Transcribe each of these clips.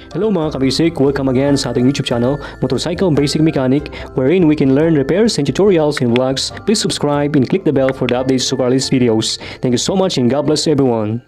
Hello mga kabasic, welcome again sa ating YouTube channel, Motorcycle Basic Mechanic, wherein we can learn repairs and tutorials and vlogs. Please subscribe and click the bell for the updates of our latest videos. Thank you so much and God bless everyone.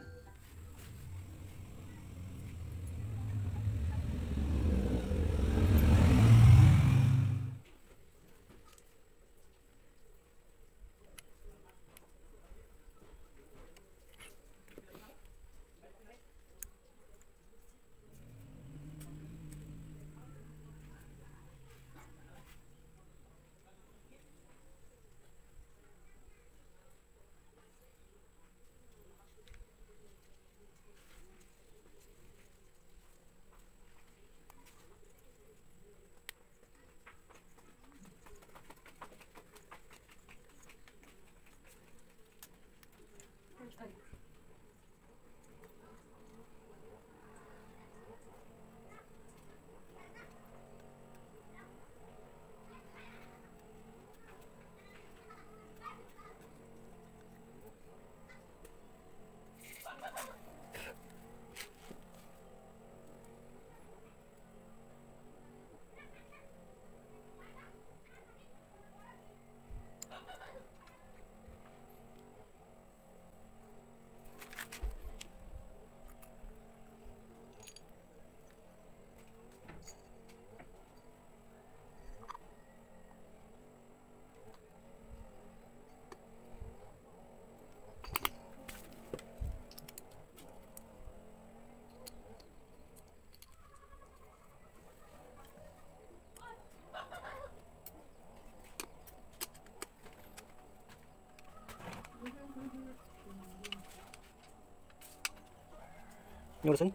Ini urusan,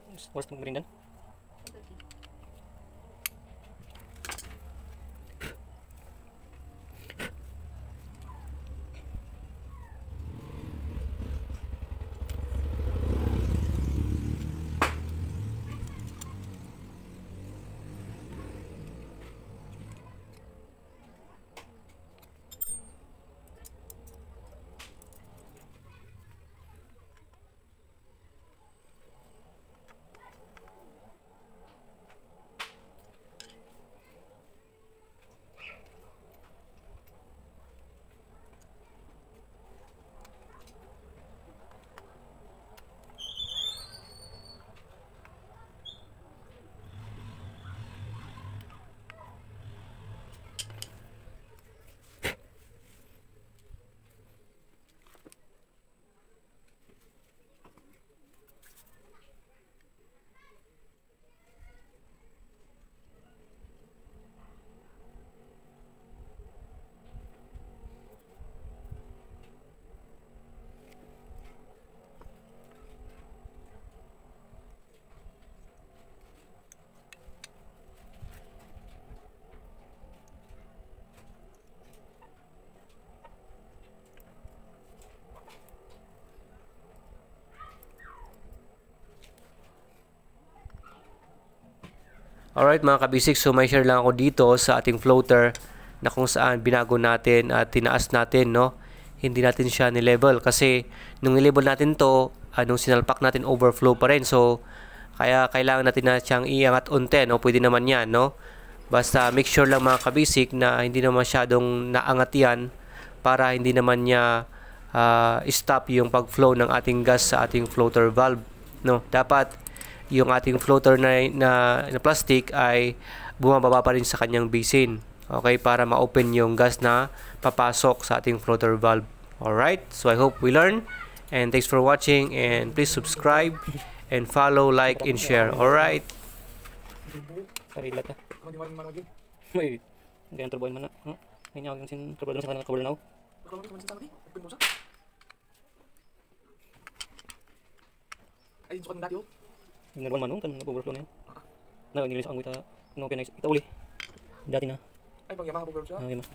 harus merindan. Alright mga kabisik, so may share lang ako dito sa ating floater na kung saan binago natin at tinaas natin, no? Hindi natin siya ni-level kasi nung ni-level natin to, nung sinalpak natin overflow pa rin. So, kaya kailangan natin na siyang iangat unti, no? Pwede naman yan, no? Basta make sure lang mga kabisik na hindi na masyadong naangat yan para hindi naman niya stop yung pag-flow ng ating gas sa ating floater valve, no? Dapat yung ating floater na plastic ay bumababa pa rin sa kanyang basin. Okay, para ma-open yung gas na papasok sa ating floater valve. Alright, so I hope we learn. And thanks for watching. And please subscribe and follow, like, and share. Alright. Karilat na. May, ganyan turboin man na. May niyawag yung sin turbo doon sa kanang kabal na. Ay, sukat ng dati oh. Nagwan man nung, kan nag-overflow na yun. Nagwan nilis ang wita, no, pinag ita uli. Dati na. Ay, pang Yamaha po siya. Okay, mas.